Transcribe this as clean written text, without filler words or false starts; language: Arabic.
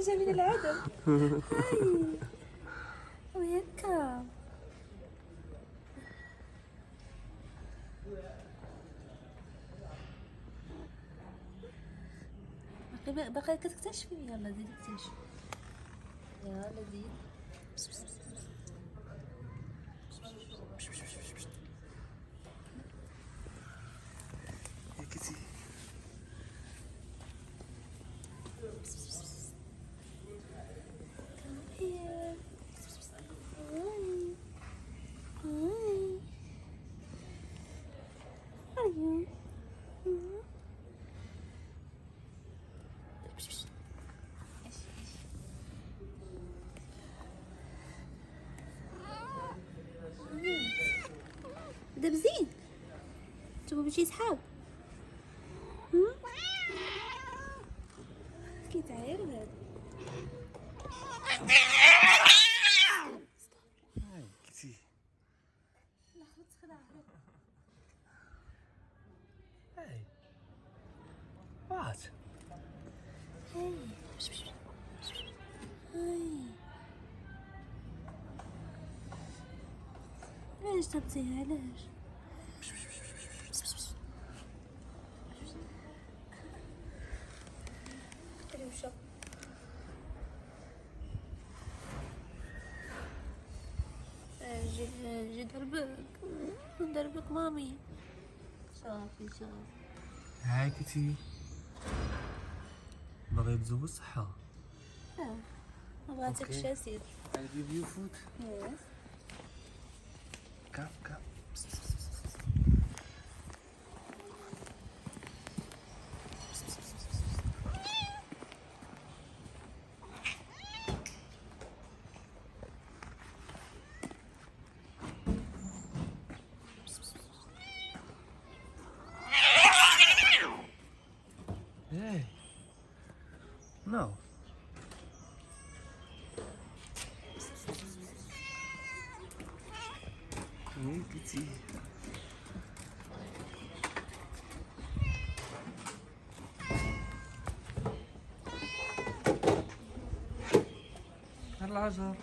جا من العدم. هاي وياك باقي كتكتشفي. يلا زيد اكتشف. يلا زيد. يا كتي. Here. Hi. Hi. How are you? دابا زين. نتوما ماشي صحاب. كيتعايروا هذا. هاي كتي. هاي. وات. هاي. هاي. علاش تبتيها علاش؟ روشة. جي دربك مامي. صافي صافي. هاي كتي. باغي تزوج صحة. ما بغاتكش اسير. I'll give you food. يس. Come, come. Hey. No. Hey, Kitty. العجر.